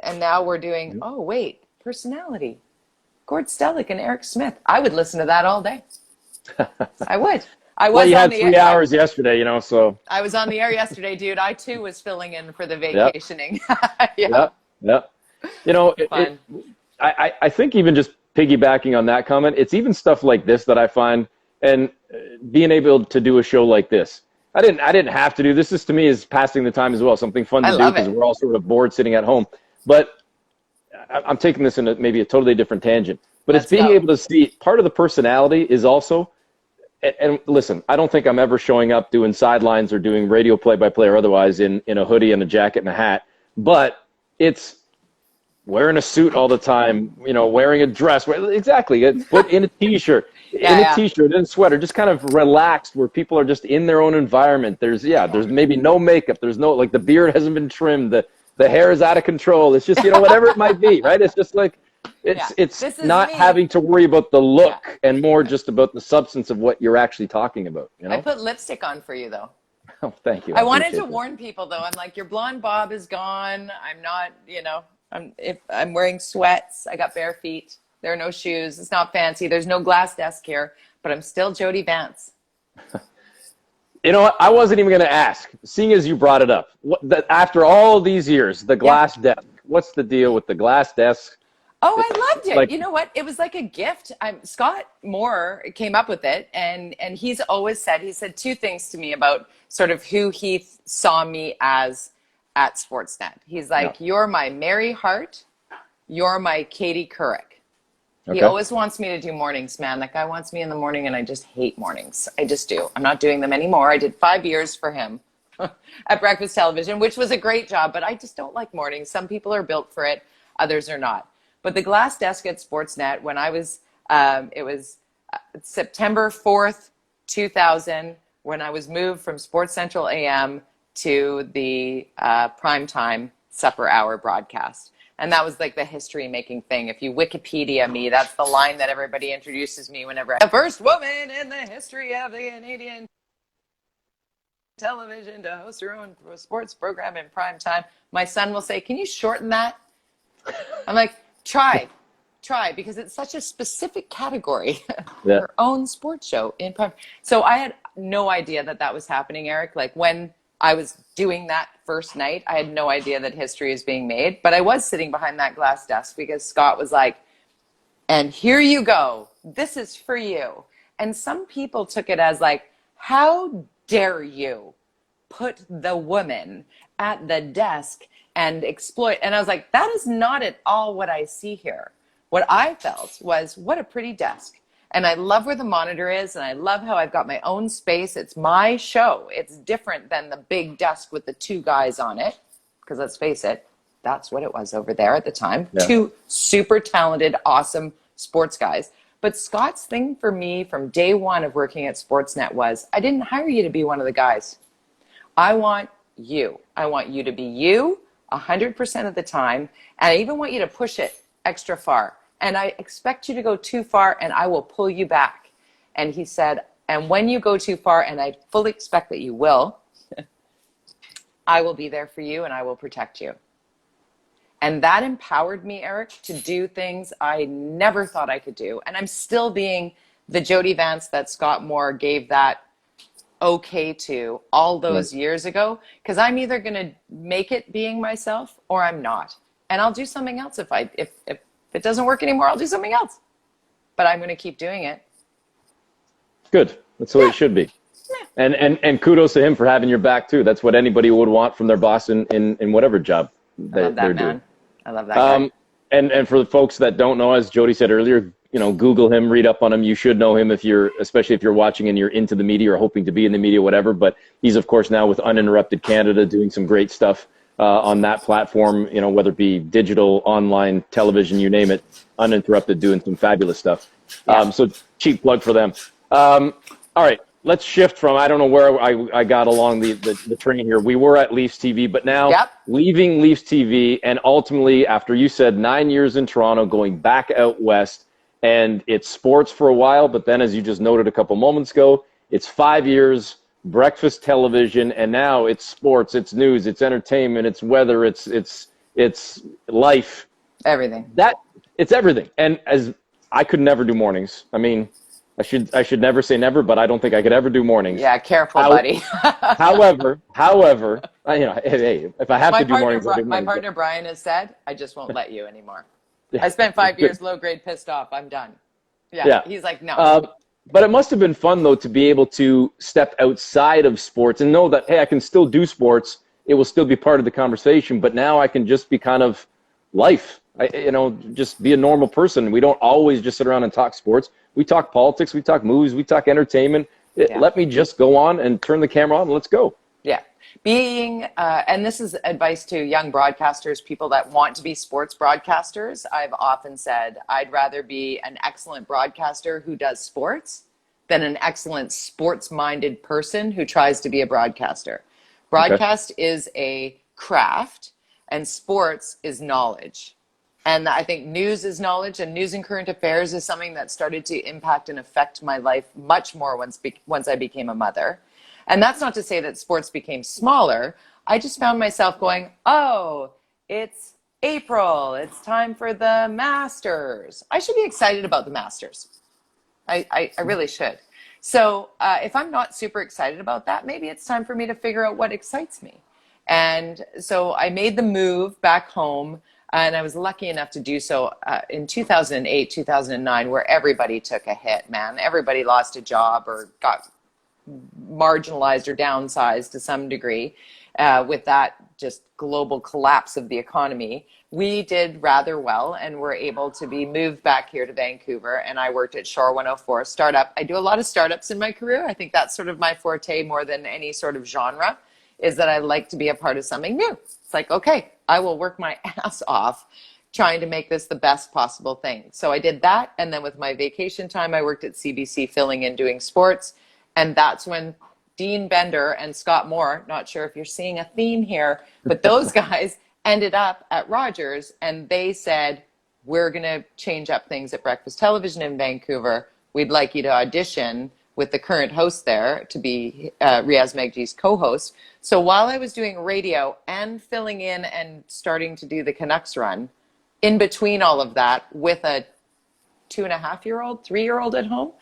and now we're doing, oh wait, personality, Gord Stellick and Eric Smith. I would listen to that all day. I would. Well, you had 3 hours yesterday, so. I was on the air yesterday, dude. I too was filling in for the vacationing. Yep. I think even just piggybacking on that comment, it's even stuff like this that I find, and being able to do a show like this. I didn't have to do this. This to me is passing the time as well, something fun to do, because we're all sort of bored sitting at home. But I'm taking this in maybe a totally different tangent. But it's being able to see part of the personality is also. And listen, I don't think I'm ever showing up doing sidelines or doing radio play-by-play or otherwise in a hoodie and a jacket and a hat. But it's wearing a suit all the time, wearing a dress. Exactly. Put in a T-shirt, in a sweater, just kind of relaxed, where people are just in their own environment. There's maybe no makeup. There's no, like, the beard hasn't been trimmed. The hair is out of control. It's just, whatever it might be, right? It's just like, it's not having to worry about the look and more just about the substance of what you're actually talking about. I put lipstick on for you, though. Oh, thank you. I wanted to warn people, though. I'm like, your blonde bob is gone. I'm not, I'm wearing sweats. I got bare feet. There are no shoes. It's not fancy. There's no glass desk here, but I'm still Jody Vance. You know what? I wasn't even going to ask, seeing as you brought it up. After all these years, the glass desk. What's the deal with the glass desk? Oh, I loved it. Like, you know what? It was like a gift. Scott Moore came up with it, and he's always said, he said two things to me about sort of who he saw me as at Sportsnet. He's like, you're my Mary Hart, you're my Katie Couric. Okay. He always wants me to do mornings, man. That guy wants me in the morning, and I just hate mornings. I just do. I'm not doing them anymore. I did 5 years for him at Breakfast Television, which was a great job, but I just don't like mornings. Some people are built for it, others are not. But the glass desk at Sportsnet, when I was, it was September 4th, 2000, when I was moved from Sports Central AM to the primetime supper hour broadcast. And that was like the history-making thing. If you Wikipedia me, that's the line that everybody introduces me whenever the first woman in the history of the Canadian television to host her own sports program in prime time. My son will say, can you shorten that? I'm like, try, because it's such a specific category. Her own sports show in prime. So I had no idea that was happening, Eric. Like, when I was doing that first night, I had no idea that history is being made. But I was sitting behind that glass desk because Scott was like, and here you go. This is for you. And some people took it as like, how dare you put the woman at the desk and exploit? And I was like, that is not at all what I see here. What I felt was, what a pretty desk. And I love where the monitor is, and I love how I've got my own space. It's my show. It's different than the big desk with the two guys on it, because let's face it, that's what it was over there at the time. Yeah. Two super talented, awesome sports guys. But Scott's thing for me from day one of working at Sportsnet was, I didn't hire you to be one of the guys. I want you. I want you to be you 100% of the time. And I even want you to push it extra far. And I expect you to go too far, and I will pull you back. And he said, and when you go too far, and I fully expect that you will, I will be there for you and I will protect you. And that empowered me, Eric, to do things I never thought I could do. And I'm still being the Jody Vance that Scott Moore gave that okay to all those years ago. Because I'm either going to make it being myself or I'm not. And I'll do something else if it doesn't work anymore, I'll do something else. But I'm going to keep doing it. Good. That's the way it should be. Yeah. And kudos to him for having your back, too. That's what anybody would want from their boss in whatever job they're doing. I love that guy. And for the folks that don't know, as Jody said earlier, Google him, read up on him. You should know him especially if you're watching and you're into the media or hoping to be in the media, whatever. But he's, of course, now with Uninterrupted Canada doing some great stuff on that platform, whether it be digital, online, television, you name it, Uninterrupted doing some fabulous stuff. Yeah. So cheap plug for them. All right, let's shift from, I don't know where I got along the train here. We were at Leafs TV, but now leaving Leafs TV and ultimately, after you said 9 years in Toronto, going back out west, and it's sports for a while, but then as you just noted a couple moments ago, it's 5 years, breakfast television, and now it's sports, it's news, it's entertainment, it's weather, it's life. Everything. It's everything. And as I could never do mornings. I mean, I should never say never, but I don't think I could ever do mornings. Yeah, careful, buddy. however, hey, if I have to do mornings, I'll do mornings. My partner Brian has said, I just won't let you anymore. I spent 5 years low grade pissed off. I'm done. Yeah. He's like, no. But it must have been fun, though, to be able to step outside of sports and know that, hey, I can still do sports. It will still be part of the conversation, but now I can just be kind of life. Just be a normal person. We don't always just sit around and talk sports. We talk politics, we talk movies, we talk entertainment. Let me just go on and turn the camera on and let's go. Yeah. Being, and this is advice to young broadcasters, people that want to be sports broadcasters. I've often said, I'd rather be an excellent broadcaster who does sports than an excellent sports-minded person who tries to be a broadcaster. Broadcast is a craft and sports is knowledge. And I think news is knowledge, and news and current affairs is something that started to impact and affect my life much more once I became a mother. And that's not to say that sports became smaller. I just found myself going, oh, it's April. It's time for the Masters. I should be excited about the Masters. I really should. So if I'm not super excited about that, maybe it's time for me to figure out what excites me. And so I made the move back home, and I was lucky enough to do so in 2008, 2009, where everybody took a hit, man. Everybody lost a job or got marginalized or downsized to some degree with that just global collapse of the economy. We did rather well and were able to be moved back here to Vancouver, and I worked at Shore 104 startup. I do a lot of startups in my career. I think that's sort of my forte more than any sort of genre, is that I like to be a part of something new. It's like, okay, I will work my ass off trying to make this the best possible thing. So I did that, and then with my vacation time, I worked at CBC filling in doing sports, and that's when Dean Bender and Scott Moore, not sure if you're seeing a theme here, but those guys ended up at Rogers, and they said, we're going to change up things at Breakfast Television in Vancouver. We'd like you to audition with the current host there to be Riaz Megji's co-host. So while I was doing radio and filling in and starting to do the Canucks run, in between all of that, with a 2.5-year-old, 3-year-old at home,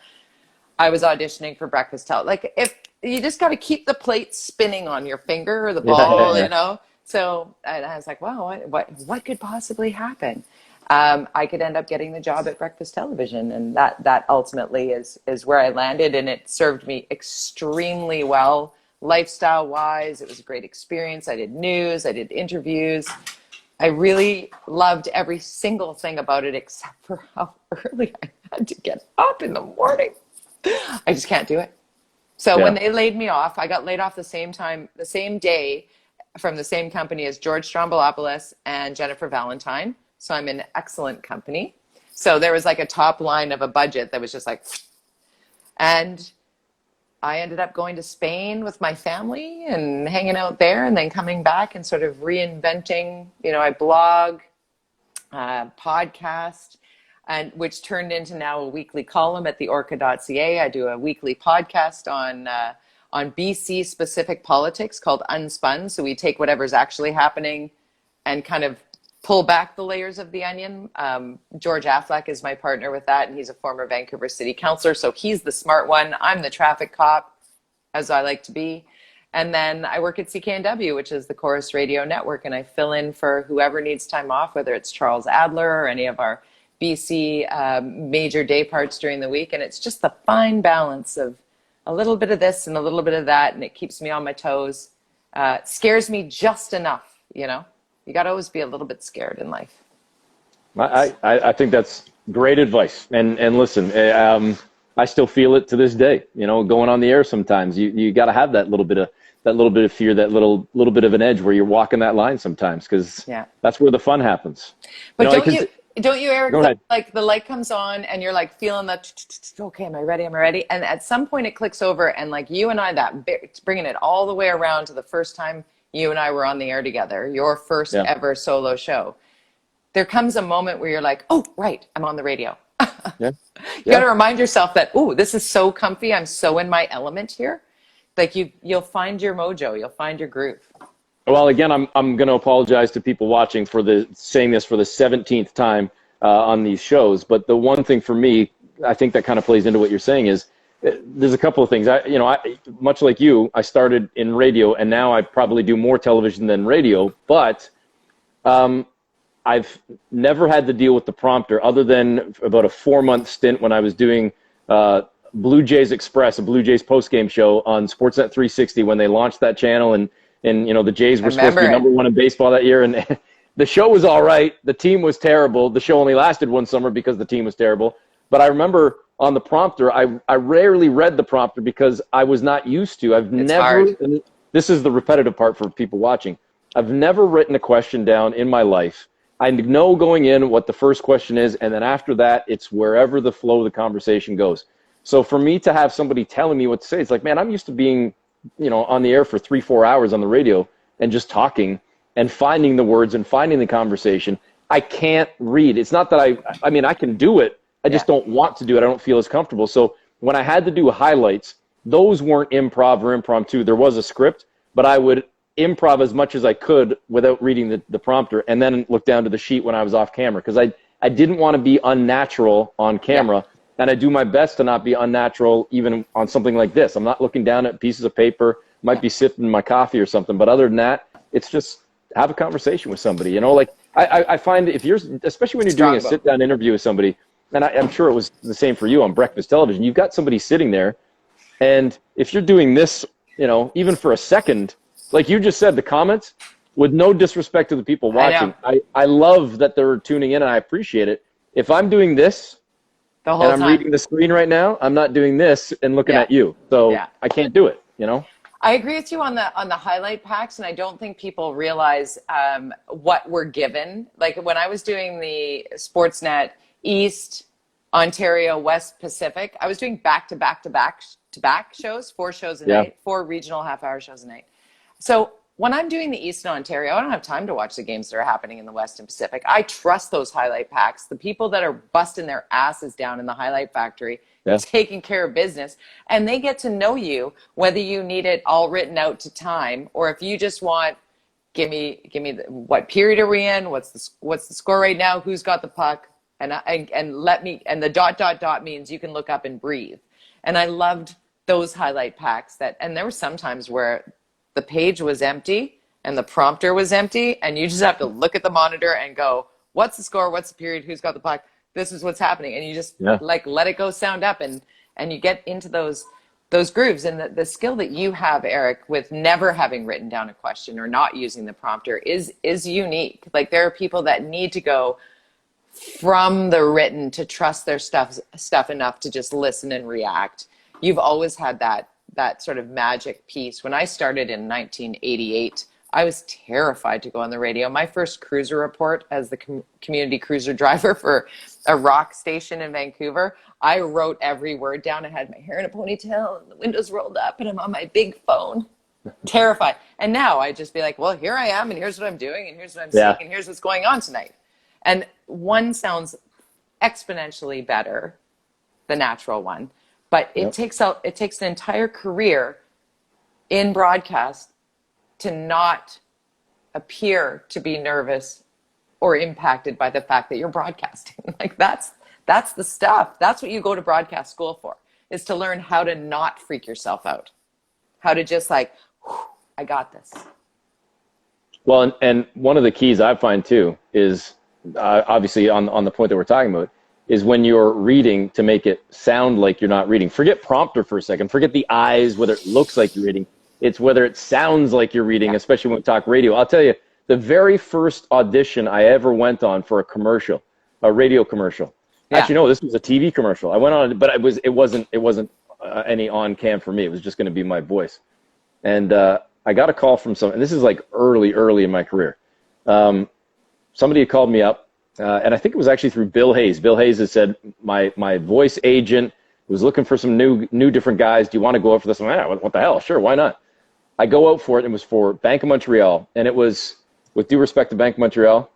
I was auditioning for Breakfast Television. Like, if you just got to keep the plate spinning on your finger or the ball, you know. So and I was like, wow, what could possibly happen? I could end up getting the job at Breakfast Television, and that ultimately is where I landed, and it served me extremely well lifestyle wise. It was a great experience. I did news, I did interviews. I really loved every single thing about it, except for how early I had to get up in the morning. I just can't do it. So when they laid me off, I got laid off the same day from the same company as George Strombolopoulos and Jennifer Valentine. So I'm in excellent company. So there was like a top line of a budget that was just like, and I ended up going to Spain with my family and hanging out there, and then coming back and sort of reinventing. I blog, podcast, and which turned into now a weekly column at theorca.ca. I do a weekly podcast on BC specific politics called Unspun. So we take whatever's actually happening and kind of pull back the layers of the onion. George Affleck is my partner with that, and he's a former Vancouver City Councillor, so he's the smart one. I'm the traffic cop, as I like to be. And then I work at CKNW, which is the Chorus Radio Network, and I fill in for whoever needs time off, whether it's Charles Adler or any of our BC major day parts during the week. And it's just the fine balance of a little bit of this and a little bit of that, and it keeps me on my toes. Scares me just enough, You got to always be a little bit scared in life. I think that's great advice. And listen, I still feel it to this day. Going on the air sometimes, you got to have that little bit of fear, that little bit of an edge where you're walking that line sometimes, because that's where the fun happens. But don't you, Eric? Like the light comes on and you're like feeling that. Okay, am I ready? Am I ready? And at some point it clicks over, and like you and I, it's bringing it all the way around to the first time you and I were on the air together, your first ever solo show. There comes a moment where you're like, oh, right, I'm on the radio. You got to remind yourself that, oh, this is so comfy. I'm so in my element here. Like you'll find your mojo. You'll find your groove. Well, again, I'm going to apologize to people watching for saying this for the 17th time on these shows. But the one thing for me, I think that kind of plays into what you're saying is, there's a couple of things. I much like you, I started in radio, and now I probably do more television than radio. But I've never had to deal with the prompter, other than about a 4-month stint when I was doing Blue Jays Express, a Blue Jays postgame show on Sportsnet 360 when they launched that channel, and the Jays were supposed to be number one in baseball that year, and the show was all right. The team was terrible. The show only lasted one summer because the team was terrible. But I remember on the prompter, I rarely read the prompter because I was not used to. And this is the repetitive part for people watching. I've never written a question down in my life. I know going in what the first question is, and then after that, it's wherever the flow of the conversation goes. So for me to have somebody telling me what to say, it's like, man, I'm used to being, on the air for 3-4 hours on the radio and just talking and finding the words and finding the conversation. I can't read. It's not that I can do it. I just don't want to do it. I don't feel as comfortable. So when I had to do highlights, those weren't improv or impromptu. There was a script, but I would improv as much as I could without reading the prompter, and then look down to the sheet when I was off camera, because I didn't want to be unnatural on camera. And I do my best to not be unnatural even on something like this. I'm not looking down at pieces of paper, might be sipping my coffee or something. But other than that, it's just have a conversation with somebody. Like I find especially when you're doing a sit-down interview with somebody, and I'm sure it was the same for you on breakfast television, you've got somebody sitting there, and if you're doing this, even for a second, like you just said, the comments, with no disrespect to the people watching, I love that they're tuning in, and I appreciate it. If I'm doing this, and I'm reading the screen right now, I'm not doing this and looking at you. So I can't do it, I agree with you on the highlight packs, and I don't think people realize what we're given. Like when I was doing the Sportsnet East, Ontario, West, Pacific, I was doing back-to-back shows, 4 shows a night, 4 regional half-hour shows a night. So when I'm doing the East in Ontario, I don't have time to watch the games that are happening in the West and Pacific. I trust those highlight packs. The people that are busting their asses down in the highlight factory, taking care of business, and they get to know you, whether you need it all written out to time, or if you just want, give me what period are we in? What's the score right now? Who's got the puck? And let me, and the ... means you can look up and breathe. And I loved those highlight packs and there were some times where the page was empty and the prompter was empty, and you just have to look at the monitor and go, what's the score? What's the period? Who's got the puck? This is what's happening. And you just let it go sound up, and you get into those those grooves. And the skill that you have, Eric, with never having written down a question or not using the prompter is unique. Like, there are people that need to go from the written to trust their stuff enough to just listen and react. You've always had that sort of magic piece. When I started in 1988, I was terrified to go on the radio. My first cruiser report as the community cruiser driver for a rock station in Vancouver, I wrote every word down. I had my hair in a ponytail and the windows rolled up and I'm on my big phone. Terrified. And now I just be like, well, here I am and here's what I'm doing and here's what I'm seeing and here's what's going on tonight. And one sounds exponentially better, the natural one, but it takes an entire career in broadcast to not appear to be nervous or impacted by the fact that you're broadcasting. Like, that's the stuff. That's what you go to broadcast school for, is to learn how to not freak yourself out, how to just like, I got this. Well, and one of the keys I find too is obviously on the point that we're talking about is when you're reading, to make it sound like you're not reading. Forget prompter for a second. Forget the eyes, whether it looks like you're reading. It's whether it sounds like you're reading, especially when we talk radio. I'll tell you, the very first audition I ever went on for a commercial, a radio commercial. Actually, no, this was a TV commercial. I went on, but it wasn't any on cam for me. It was just going to be my voice. And I got a call from and this is like early in my career. Somebody had called me up, and I think it was actually through Bill Hayes. Bill Hayes had said, my voice agent was looking for some new different guys. Do you want to go out for this? I'm like, what the hell? Sure, why not? I go out for it, and it was for Bank of Montreal, and it was, with due respect to Bank of Montreal,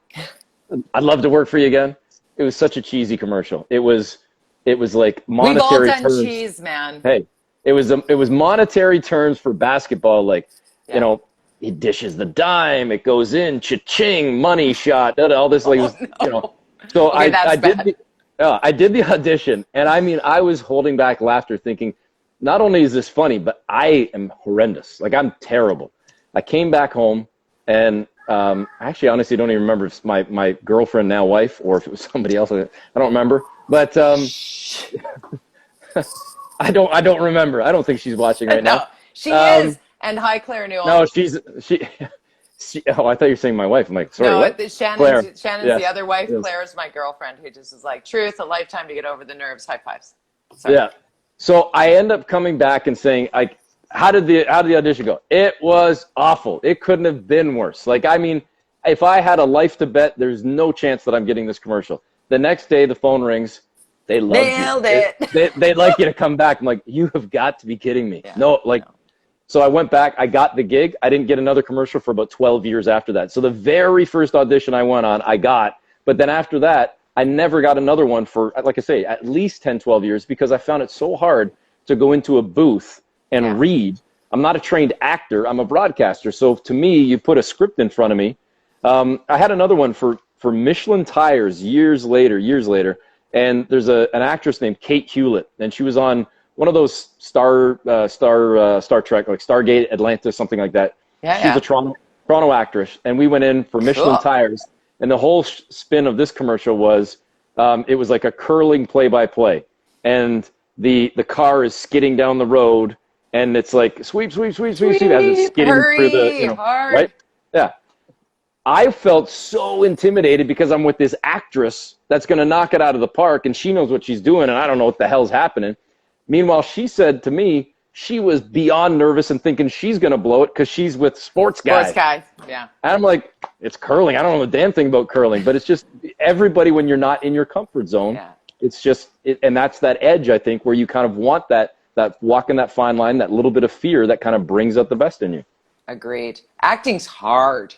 I'd love to work for you again. It was such a cheesy commercial. It was like monetary terms. We've all done cheese, man. Hey, it was monetary terms for basketball, like, you know, he dishes the dime, it goes in, cha-ching, money shot, all this, like, you know. So okay, I did the audition, and I mean, I was holding back laughter, thinking, not only is this funny, but I am horrendous. Like, I'm terrible. I came back home, and actually, honestly, I don't even remember if it's my girlfriend, now wife, or if it was somebody else. I don't remember. But I don't remember. I don't think she's watching right now. She is. And hi, Claire Newell. No, she. Oh, I thought you were saying my wife. I'm like, sorry, no, what? Shannon's the other wife. Yes. Claire's my girlfriend, who just is like, truth, a lifetime to get over the nerves. High fives. Sorry. Yeah. So I end up coming back and saying, like, how did the audition go? It was awful. It couldn't have been worse. Like, I mean, if I had a life to bet, there's no chance that I'm getting this commercial. The next day, the phone rings. They love you. Nailed it. They'd like you to come back. I'm like, you have got to be kidding me. Yeah, no. So I went back. I got the gig. I didn't get another commercial for about 12 years after that. So the very first audition I went on, I got. But then after that, I never got another one for, like I say, at least 10, 12 years, because I found it so hard to go into a booth and read. I'm not a trained actor. I'm a broadcaster. So to me, you put a script in front of me. I had another one for Michelin tires years later. And there's an actress named Kate Hewlett, and she was on one of those Star Trek, like Stargate, Atlantis, something like that. She's a Toronto actress, and we went in for Michelin tires. And the whole spin of this commercial was, it was like a curling play-by-play, and the car is skidding down the road, and it's like sweep as it's skidding through the, right? Yeah. I felt so intimidated because I'm with this actress that's going to knock it out of the park, and she knows what she's doing, and I don't know what the hell's happening. Meanwhile, she said to me, she was beyond nervous and thinking she's going to blow it because she's with sports guy. Yeah. And I'm like, it's curling. I don't know a damn thing about curling, but it's just everybody, when you're not in your comfort zone, it's just, and that's that edge, I think, where you kind of want that walking that fine line, that little bit of fear that kind of brings out the best in you. Agreed. Acting's hard.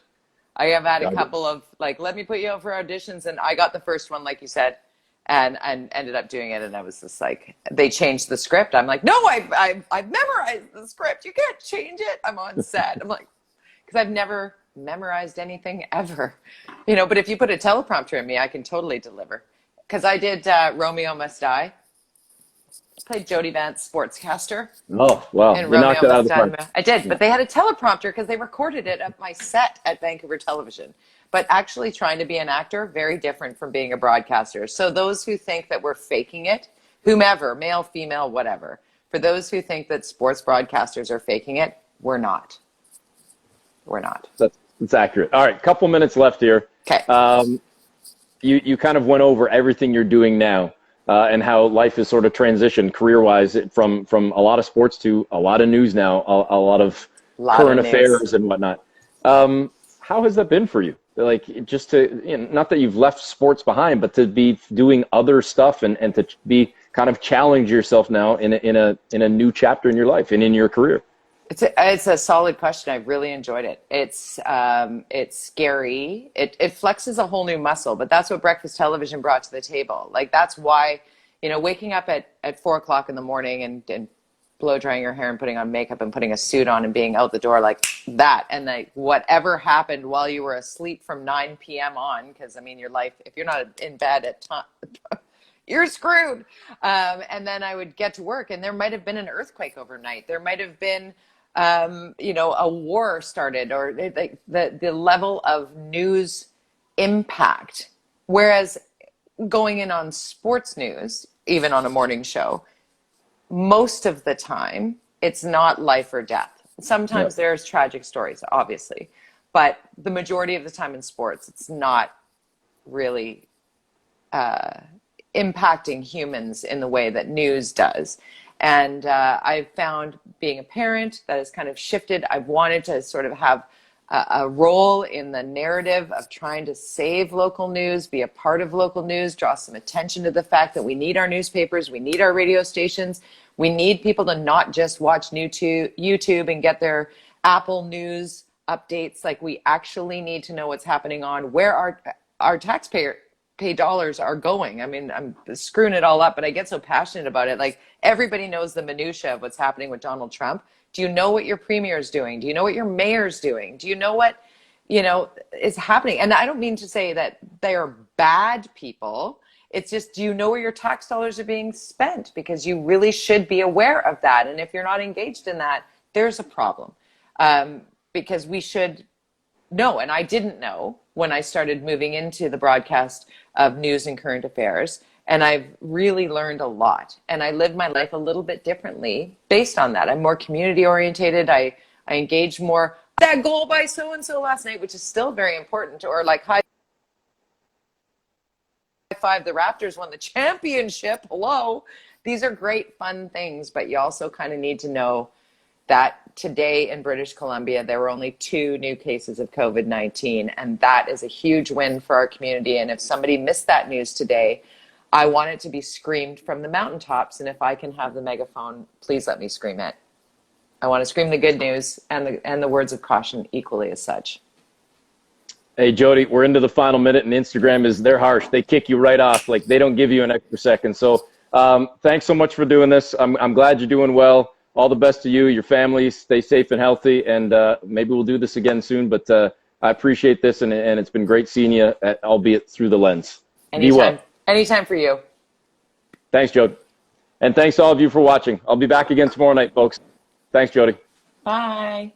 I have had a couple of, like, let me put you out for auditions, and I got the first one, like you said, and ended up doing it, and I was just like, they changed the script. I'm like, no, I've memorized the script. You can't change it. I'm on set. I'm like, because I've never memorized anything ever, but if you put a teleprompter in me, I can totally deliver. Because I did Romeo Must Die. Played Jody Vance, sportscaster. Oh, wow. You knocked it out of the park. I did, but they had a teleprompter because they recorded it at my set at Vancouver Television. But actually trying to be an actor, very different from being a broadcaster. So those who think that we're faking it, whomever, male, female, whatever, For those who think that sports broadcasters are faking it, we're not. We're not. That's accurate. All right, couple minutes left here. Okay. You kind of went over everything you're doing now, and how life is sort of transitioned career-wise from a lot of sports to a lot of news now, a lot of current affairs and whatnot. How has that been for you? Like, just to, not that you've left sports behind, but to be doing other stuff and to be kind of challenge yourself now in a new chapter in your life and in your career. It's a solid question. I've really enjoyed it. It's scary. It flexes a whole new muscle, but that's what breakfast television brought to the table. Like, that's why, waking up at 4:00 in the morning and blow drying your hair and putting on makeup and putting a suit on and being out the door like that. And like whatever happened while you were asleep from 9 p.m. on, because I mean, your life, if you're not in bed at time, you're screwed. And then I would get to work and there might've been an earthquake overnight. There might've been, a war started, or the level of news impact. Whereas going in on sports news, even on a morning show, most of the time it's not life or death. Sometimes there's tragic stories, obviously, but the majority of the time in sports, it's not really impacting humans in the way that news does. And I've found being a parent that has kind of shifted. I've wanted to sort of have a role in the narrative of trying to save local news, be a part of local news, draw some attention to the fact that we need our newspapers, we need our radio stations, we need people to not just watch YouTube and get their Apple News updates. Like, we actually need to know what's happening on where our taxpayer pay dollars are going. I mean, I'm screwing it all up, but I get so passionate about it. Like, everybody knows the minutia of what's happening with Donald Trump. Do you know what your premier is doing? Do you know what your mayor's doing? Do you know what, is happening? And I don't mean to say that they are bad people. It's just, do you know where your tax dollars are being spent? Because you really should be aware of that. And if you're not engaged in that, there's a problem. Because we should know. And I didn't know when I started moving into the broadcast of news and current affairs. And I've really learned a lot. And I live my life a little bit differently based on that. I'm more community orientated. I engage more. That goal by so-and-so last night, which is still very important. Or like, high five, the Raptors won the championship. Hello. These are great, fun things. But you also kind of need to know that today in British Columbia, there were only 2 new cases of COVID-19. And that is a huge win for our community. And if somebody missed that news today, I want it to be screamed from the mountaintops. And if I can have the megaphone, please let me scream it. I want to scream the good news and the words of caution equally as such. Hey, Jody, we're into the final minute, and Instagram they're harsh. They kick you right off. Like, they don't give you an extra second. So thanks so much for doing this. I'm glad you're doing well. All the best to you, your family. Stay safe and healthy. And maybe we'll do this again soon. But I appreciate this, and it's been great seeing you, albeit through the lens. Anytime. Be well. Anytime for you. Thanks, Jody. And thanks to all of you for watching. I'll be back again tomorrow night, folks. Thanks, Jody. Bye.